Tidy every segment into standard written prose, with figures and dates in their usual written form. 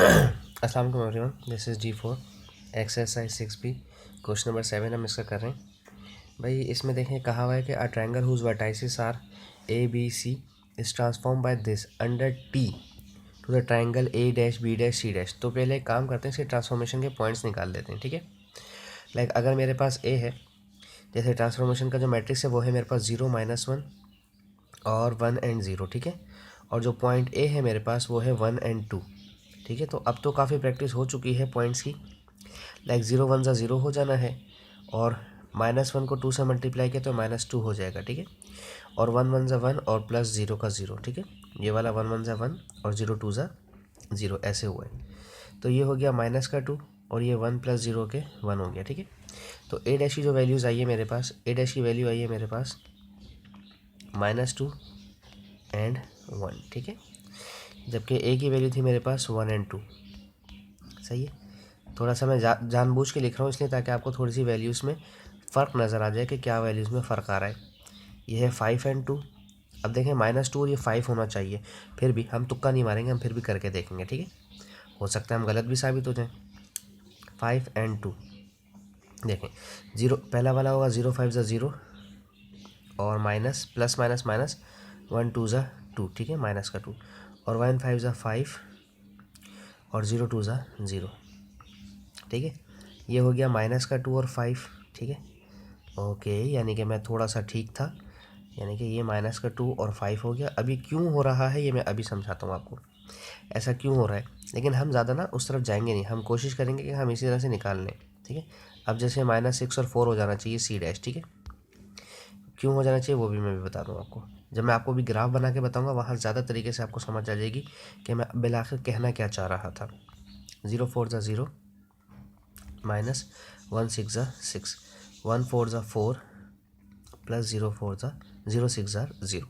अस्सलाम वालेकुम everyone, this is D4 exercise 6B question number 7 हम इसका कर रहे हैं। भाई इसमें देखें कहा हुआ है कि a triangle whose vertices are ABC is transform by this under T to the triangle A', B', C'। तो पहले एक काम करते हैं, इसके ट्रांसफॉर्मेशन के पॉइंट्स निकाल लेते हैं। ठीक है, लाइक अगर मेरे पास A है, जैसे ट्रांसफॉर्मेशन का जो मैट्रिक्स है वो है मेरे पास 0, -1 और 1 एंड 0। ठीक है, और जो पॉइंट A है मेरे पास वो है 1 एंड 2। ठीक है, तो अब तो काफ़ी प्रैक्टिस हो चुकी है पॉइंट्स की। लाइक 0 1 ज़ा 0 हो जाना है, और -1 को 2 से मल्टीप्लाई किया तो -2 हो जाएगा। ठीक है, और 1 1 ज़ा 1 और प्लस 0 का 0। ठीक है, ये वाला 1 1 ज़ा 1 और 0 2 ज़ा 0 ऐसे हुआ है। तो ये हो गया -2 और ये 1 + 0 के 1 हो गया। ठीक है, तो A' की जो वैल्यूज़ आई है मेरे पास, A' की वैल्यू आई है मेरे पास -2 एंड 1। ठीक है, जबकि A की वैल्यू थी मेरे पास 1 एंड 2। सही है, थोड़ा सा मैं जानबूझ के लिख रहा हूँ इसलिए ताकि आपको थोड़ी सी वैल्यूज़ में फ़र्क नज़र आ जाए कि क्या वैल्यूज़ में फ़र्क आ रहा है। ये है 5 एंड 2। अब देखें -2 और ये 5 होना चाहिए, फिर भी हम तुक्का नहीं मारेंगे, हम फिर भी करके देखेंगे। ठीक है, हो सकता है हम गलत भी साबित हो जाएं। 5 एंड 2 देखें, 0 पहला वाला होगा 0 5 ज़ा 0 और माइनस प्लस माइनस माइनस 1 2 ज़ा 2। ठीक है, माइनस का 2 और 1 5 ज़ा 5 और 0 2 ज़ा 0। ठीक है, ये हो गया -2 और 5। ठीक है, ओके, यानी कि मैं थोड़ा सा ठीक था, यानी कि ये -2 और 5 हो गया। अभी क्यों हो रहा है ये मैं अभी समझाता हूँ आपको, ऐसा क्यों हो रहा है। लेकिन हम ज़्यादा ना उस तरफ जाएंगे नहीं, हम कोशिश करेंगे कि हम इसी तरह से निकाल लें। ठीक है, अब जैसे -6 और 4 हो जाना चाहिए C'। ठीक है, क्यों हो जाना चाहिए वो भी मैं भी बता दूँ आपको। जब मैं आपको भी ग्राफ बना के बताऊँगा वहाँ ज़्यादा तरीके से आपको समझ आ जाएगी कि मैं बिलाखिर कहना क्या चाह रहा था। 0 4 ज़ा 0 -1 6 ज़ा 6, 1 4 ज़ा 4 प्लस 0 4 ज़ा 0 6 ज़ा 0।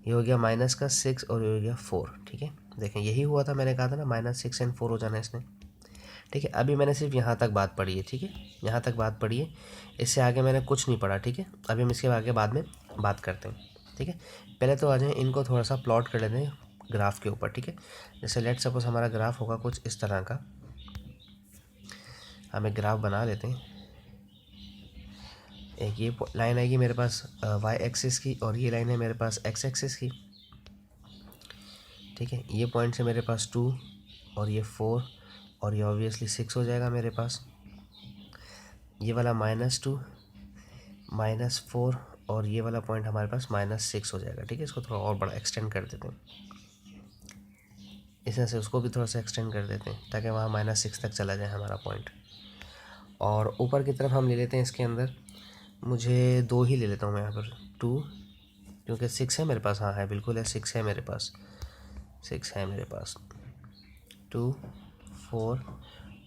ये हो गया माइनस का 6 और ये हो गया 4। ठीक है, देखें यही हुआ था, मैंने कहा था ना -6 एंड 4 हो जाना इसने। ठीक है, अभी मैंने सिर्फ यहाँ तक बात पढ़ी है। ठीक है, यहाँ तक बात पढ़ी है, इससे आगे मैंने कुछ नहीं पढ़ा। ठीक है, अभी हम इसके आगे बाद में बात करते हैं। ठीक है, पहले तो आ जाए इनको थोड़ा सा प्लॉट कर लेते हैं ग्राफ के ऊपर। ठीक है, जैसे लेट सपोज हमारा ग्राफ होगा कुछ इस तरह का, हम एक ग्राफ बना लेते हैं। एक ये लाइन आएगी मेरे पास y एक्सिस की और ये लाइन है मेरे पास x एक्सिस की। ठीक है, ये पॉइंट है मेरे पास 2 और ये 4 और ये ऑब्वियसली 6 हो जाएगा मेरे पास। ये वाला -2 -4 और ये वाला पॉइंट हमारे पास -6 हो जाएगा। ठीक है, इसको थोड़ा और बड़ा एक्सटेंड कर देते हैं, इस तरह से उसको भी थोड़ा सा एक्सटेंड कर देते हैं ताकि वहाँ -6 तक चला जाए हमारा पॉइंट। और ऊपर की तरफ हम ले लेते हैं, इसके अंदर मुझे 2 ही ले लेता हूँ मैं यहाँ पर, 2, क्योंकि 6 है मेरे पास। हाँ है, बिल्कुल है, 6 है मेरे पास, 6 है मेरे पास। 2 4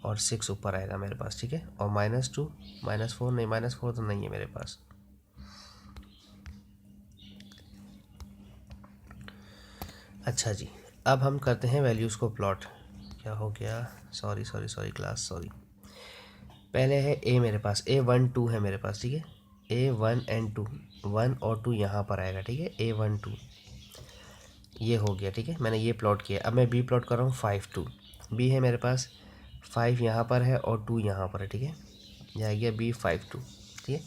और 6 ऊपर आएगा मेरे पास। ठीक है, और -2 -4 नहीं, -4 तो नहीं है मेरे पास। अच्छा जी, अब हम करते हैं वैल्यूज़ को प्लॉट। क्या हो गया, sorry sorry sorry class, sorry. पहले है A मेरे पास, A1 2 है मेरे पास। ठीक है, A1 एंड 2, 1 और 2 यहाँ पर आएगा। ठीक है, A1 2 ये हो गया। ठीक है, मैंने ये प्लॉट किया। अब मैं B प्लॉट कर रहा हूँ 5 2। B है मेरे पास, 5 यहाँ पर है और 2 यहाँ पर है। ठीक है, यह आ गया B 5 2। ठीक है,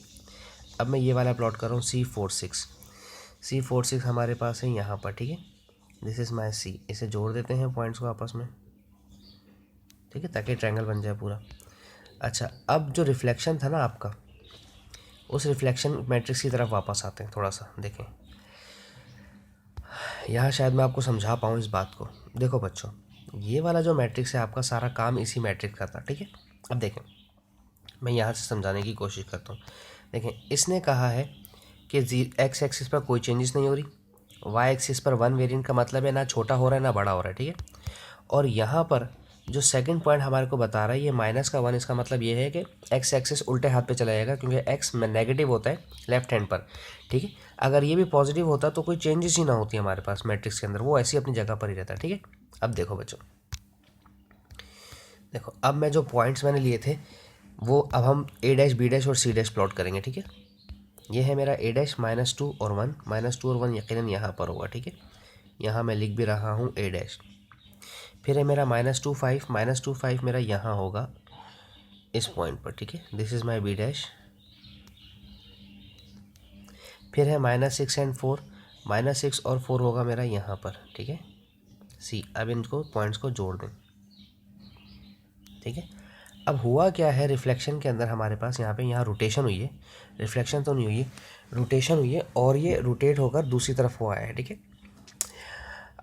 अब मैं ये वाला प्लॉट कर रहा हूँ C4 6। C4 6 हमारे पास है यहाँ पर। ठीक है, दिस इज़ माई C। इसे जोड़ देते हैं पॉइंट्स को आपस में। ठीक है, ताकि ट्रायंगल बन जाए पूरा। अच्छा, अब जो रिफ्लेक्शन था ना आपका, उस रिफ्लेक्शन मैट्रिक्स की तरफ वापस आते हैं। थोड़ा सा देखें, यहाँ शायद मैं आपको समझा पाऊँ इस बात को। देखो बच्चों, ये वाला जो मैट्रिक्स है आपका, सारा काम इसी मैट्रिक्स का था। ठीक है, अब देखें, मैं यहाँ से समझाने की कोशिश करता हूँ। देखें, इसने कहा है कि एक्स एक्सिस पर कोई चेंजेस नहीं हो रही, वाई एक्सिस पर 1 वेरिएंट का मतलब है ना छोटा हो रहा है ना बड़ा हो रहा है। ठीक है, और यहाँ पर जो सेकंड पॉइंट हमारे को बता रहा है ये -1, इसका मतलब ये है कि एक्स एक्सिस उल्टे हाथ पे चला जाएगा, क्योंकि एक्स में नेगेटिव होता है लेफ्ट हैंड पर। ठीक है, अगर ये भी पॉजिटिव होता तो कोई चेंजेस ही ना होती हमारे पास मैट्रिक्स के अंदर, वो ऐसी अपनी जगह पर ही रहता है। ठीक है, अब देखो बच्चों, देखो अब मैं जो पॉइंट्स मैंने लिए थे वो अब हम A' B' और C' प्लॉट करेंगे। ठीक है, ये है मेरा A' -2 और 1, -2 और 1 यकीनन यहाँ पर होगा। ठीक है, यहाँ मैं लिख भी रहा हूँ A'। फिर है मेरा -2 5 मेरा यहाँ होगा इस पॉइंट पर, ठीक है, this is my B dash. फिर है -6 एंड 4, -6 और 4 होगा मेरा यहाँ पर, ठीक है, सी। अब इनको पॉइंट्स को जोड़ दें, ठीक है। अब हुआ क्या है, रिफ्लेक्शन के अंदर हमारे पास यहाँ रोटेशन हुई है, रिफ्लेक्शन तो नहीं हुई है, रोटेशन हुई है, और ये रोटेट होकर दूसरी तरफ को आया है, ठीक है।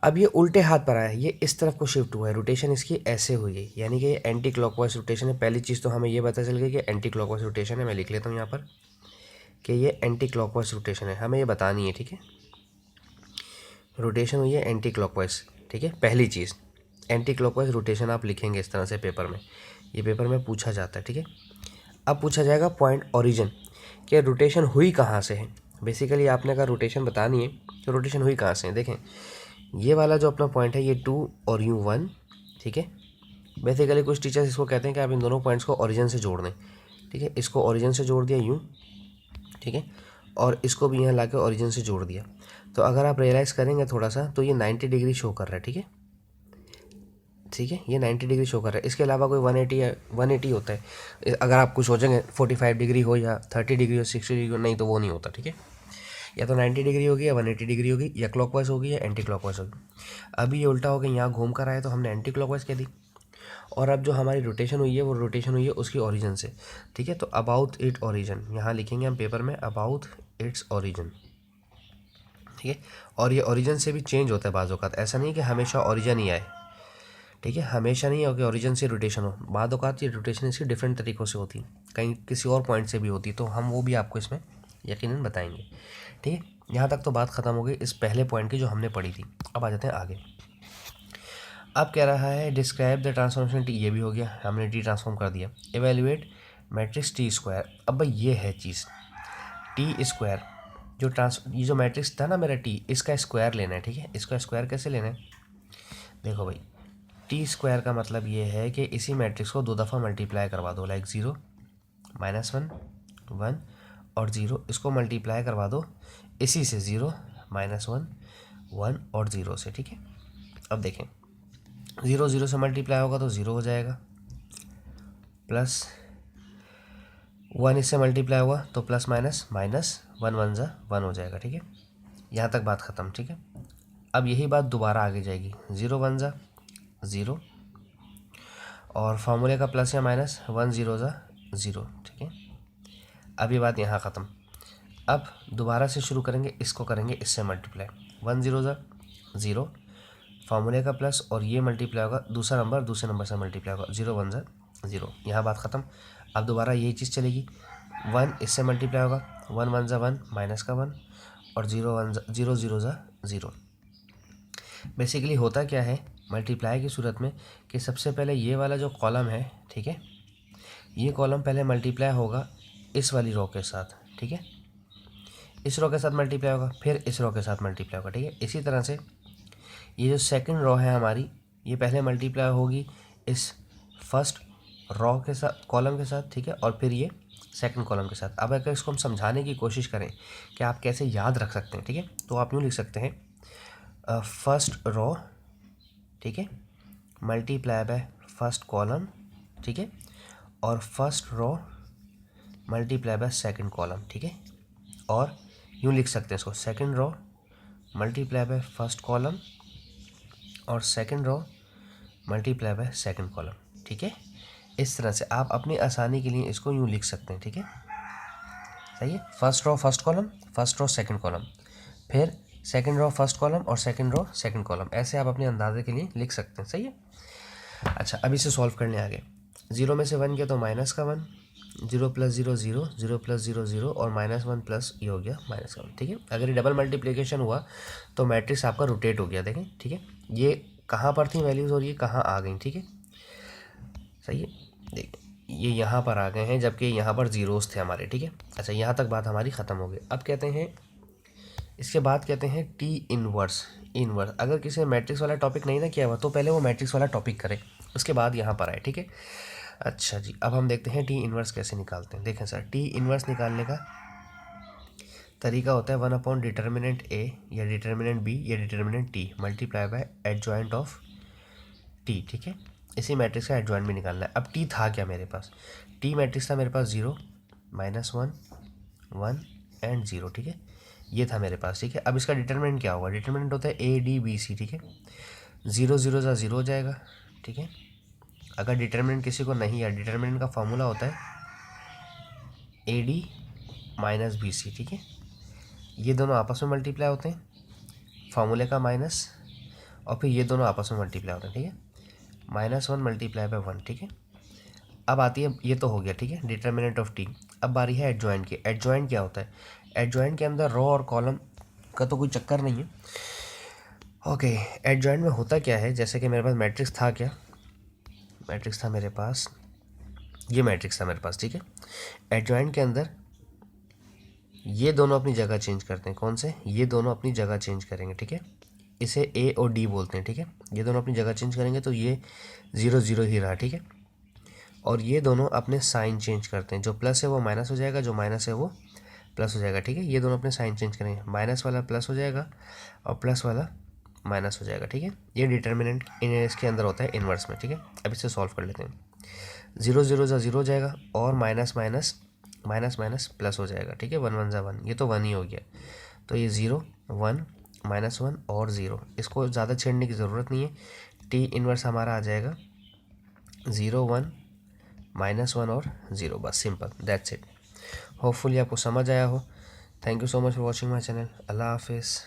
अब ये उल्टे हाथ पर आया है, ये इस तरफ को शिफ्ट हुआ है, रोटेशन इसकी ऐसे हुई है, यानी कि ये एंटी क्लॉकवाइज रोटेशन है। पहली चीज़ तो हमें ये पता चल गई कि एंटी क्लॉकवाइज रोटेशन है। मैं लिख लेता हूँ यहाँ पर कि ये एंटी क्लॉकवाइज रोटेशन है, हमें ये बतानी है, ठीक है। रोटेशन हुई है एंटी क्लॉकवाइज, ठीक है। पहली चीज़ एंटी क्लॉकवाइज रोटेशन आप लिखेंगे इस तरह से पेपर में, ये पेपर में पूछा जाता है, ठीक है। अब पूछा जाएगा पॉइंट ओरिजिन, कि रोटेशन हुई कहाँ से है। बेसिकली आपने अगर रोटेशन बतानी है तो रोटेशन हुई कहाँ से है। देखें, ये वाला जो अपना पॉइंट है ये 2 और यू 1, ठीक है। बेसिकली कुछ टीचर्स इसको कहते हैं कि आप इन दोनों पॉइंट्स को ओरिजिन से जोड़ दें, ठीक है। इसको ओरिजिन से जोड़ दिया यू, ठीक है, और इसको भी यहाँ ला के ओरिजिन से जोड़ दिया। तो अगर आप रियलाइज़ करेंगे थोड़ा सा तो ये 90 डिग्री शो कर रहा है, ठीक है, ठीक है, ये 90 डिग्री शो कर रहा है। इसके अलावा कोई 180 होता है। अगर आप कुछ सोचेंगे 45 डिग्री हो या 30 डिग्री हो, 60 डिग्री हो, नहीं तो वो नहीं होता, ठीक है। या तो 90 डिग्री होगी या 180 डिग्री होगी, या क्लॉकवाइज होगी या एंटी क्लॉकवाइज होगी। अभी ये उल्टा हो गया, यहाँ घूम कर आया तो हमने एंटी क्लॉकवाइज कह दी। और अब जो हमारी रोटेशन हुई है वो रोटेशन हुई है उसकी ओरिजिन से, ठीक है। तो अबाउट इट ओरिजिन यहाँ लिखेंगे हम पेपर में, अबाउट इट्स ओरिजिन, ठीक है। और ये ओरिजिन से भी चेंज होता है बाज़ औक़ात, ऐसा नहीं कि हमेशा ओरिजिन ही आए, ठीक है। हमेशा नहीं हो कि ओरिजिन से रोटेशन हो, बाज़ औक़ात ये रोटेशन इसकी डिफरेंट तरीक़ों से होती, कहीं किसी और पॉइंट से भी होती, तो हम वो भी आपको इसमें यकीनन बताएंगे, ठीक है। यहाँ तक तो बात ख़त्म हो गई इस पहले पॉइंट की जो हमने पढ़ी थी। अब आ जाते हैं आगे। अब कह रहा है डिस्क्राइब द ट्रांसफॉर्मेशन टी, ये भी हो गया, हमने टी ट्रांसफॉर्म कर दिया। एवेल्युएट मैट्रिक्स टी स्क्वायर, अब भाई ये है चीज़ टी स्क्वायर, ये जो मैट्रिक्स था ना मेरा टी, इसका स्क्वायर लेना है, ठीक है। इसका स्क्वायर कैसे लेना है, देखो भाई, टी स्क्वायर का मतलब ये है कि इसी मैट्रिक्स को 2 दफ़ा मल्टीप्लाई करवा दो, लाइक 0 -1 1 और 0, इसको मल्टीप्लाई करवा दो इसी से 0 -1 1 और 0 से, ठीक है। अब देखें 0 0 से मल्टीप्लाई होगा तो 0 हो जाएगा, प्लस 1 इससे मल्टीप्लाई हुआ तो प्लस माइनस माइनस 1 1 जा 1 हो जाएगा, ठीक है। यहाँ तक बात ख़त्म, ठीक है। अब यही बात दोबारा आगे जाएगी, 0 1 जा 0, और फार्मूले का प्लस या माइनस 1 0 जा 0, ठीक है। अब ये बात यहाँ ख़त्म। अब दोबारा से शुरू करेंगे, इसको करेंगे इससे मल्टीप्लाई, 1 0 जा 0, फार्मूले का प्लस और ये मल्टीप्लाई होगा, दूसरा नंबर दूसरे नंबर से मल्टीप्लाई होगा, 0 1 जा 0, यहाँ बात ख़त्म। अब दोबारा यही चीज़ चलेगी, 1 इससे मल्टीप्लाई होगा, 1 1 जा 1 माइनस का 1, और 0 1 0 0 जा 0। बेसिकली होता क्या है मल्टीप्लाई की सूरत में कि सबसे पहले ये वाला जो कॉलम है, ठीक है, ये कॉलम पहले मल्टीप्लाई होगा इस वाली रो के साथ, ठीक है, इस रो के साथ मल्टीप्लाई होगा, फिर इस रो के साथ मल्टीप्लाई होगा, ठीक है। इसी तरह से ये जो सेकंड रो है हमारी, ये पहले मल्टीप्लाई होगी इस फर्स्ट रो के साथ, कॉलम के साथ, ठीक है, और फिर ये सेकंड कॉलम के साथ। अब अगर इसको हम समझाने की कोशिश करें कि आप कैसे याद रख सकते हैं, ठीक है, तो आप यूँ लिख सकते हैं फर्स्ट रो, ठीक है, मल्टीप्लाई बाय फर्स्ट कॉलम, ठीक है, और first row multiply by second column, ठीक है। और यूँ लिख सकते हैं इसको, second row multiply by first column और second row multiply by second column, ठीक है। इस तरह से आप अपनी आसानी के लिए इसको यूँ लिख सकते हैं, ठीक है, सही है। First row first column, first row second column, फिर सेकंड रो फर्स्ट कॉलम और सेकंड रो सेकंड कॉलम, ऐसे आप अपने अंदाजे के लिए लिख सकते हैं, सही है। अच्छा, अब इसे सॉल्व करने आगे, 0 में से 1 किया तो माइनस का 1, 0 + 0 0, 0 + 0 0, और -1 प्लस ये हो गया -1, ठीक है। अगर ये डबल मल्टीप्लिकेशन हुआ तो मैट्रिक्स आपका रोटेट हो गया, देखें, ठीक है। ये कहाँ पर थी वैल्यूज़ और ये कहाँ आ गई, ठीक है, सही है। देखिए ये यहाँ पर आ गए हैं जबकि यहाँ पर जीरोस थे हमारे, ठीक है। अच्छा, यहाँ तक बात हमारी ख़त्म हो गई। अब कहते हैं, इसके बाद कहते हैं टी इनवर्स। अगर किसी ने मैट्रिक्स वाला टॉपिक नहीं ना किया हुआ तो पहले वो मैट्रिक्स वाला टॉपिक करे, उसके बाद यहाँ पर आए, ठीक है। अच्छा जी, अब हम देखते हैं टी इनवर्स कैसे निकालते हैं। देखें सर, टी इनवर्स निकालने का तरीका होता है 1 डिटर्मिनेंट ए या डिटर्मिनेंट बी या determinant T multiply by adjoint of T, ठीक है। इसी मैट्रिक्स का एडजॉइंट भी निकालना है। अब टी था क्या मेरे पास, टी मैट्रिक्स था मेरे पास 0 -1 1 एंड 0, ठीक है, ये था मेरे पास, ठीक है। अब इसका डिटरमिनेंट क्या होगा, डिटरमिनेंट होता है ए डी बी सी, ठीक है। 0 0 सा 0 हो जाएगा, ठीक है। अगर डिटरमिनेंट किसी को नहीं है, डिटरमिनेंट का फॉर्मूला होता है A D minus B C, ठीक है। ये दोनों आपस में मल्टीप्लाई होते हैं, फार्मूले का माइनस, और फिर ये दोनों आपस में मल्टीप्लाई होते हैं, ठीक है। -1 मल्टीप्लाई बाय 1, ठीक है। अब आती है, ये तो हो गया, ठीक है, डिटरमिनेंट ऑफ टी। अब बारी है एडजॉइंट की। एडजॉइंट क्या होता है, एडजॉइंट के अंदर रो और कॉलम का तो कोई चक्कर नहीं है। ओके, एडजॉइंट में होता क्या है, जैसे कि मेरे पास मैट्रिक्स था, क्या मैट्रिक्स था मेरे पास, ये मैट्रिक्स था मेरे पास, ठीक है। एडजॉइंट के अंदर ये दोनों अपनी जगह चेंज करते हैं, कौन से, ये दोनों अपनी जगह चेंज करेंगे, ठीक है। इसे ए और डी बोलते हैं, ठीक है। ये दोनों अपनी जगह चेंज करेंगे तो ये 0 0 ही रहा, ठीक है। और ये दोनों अपने साइन चेंज करते हैं, जो प्लस है वो माइनस हो जाएगा, जो माइनस है वो प्लस हो जाएगा, ठीक है। ये दोनों अपने साइन चेंज करेंगे, माइनस वाला प्लस हो जाएगा और प्लस वाला माइनस हो जाएगा, ठीक है। ये डिटर्मिनेंट इसके अंदर होता है इन्वर्स में, ठीक है। अब इसे सॉल्व कर लेते हैं। 0 0 सा 0 हो जाएगा और minus minus minus minus plus हो जाएगा, ठीक है। 1 1 सा 1, ये तो 1 ही हो गया, तो ये 0 1 -1 और 0, इसको ज़्यादा छेड़ने की ज़रूरत नहीं है। टी इन्वर्स हमारा आ जाएगा 0 1 -1 और 0, बस सिंपल, दैट्स इट। होपफुली आपको समझ आया हो। Thank you so much for watching my channel. अल्लाह हाफिज़।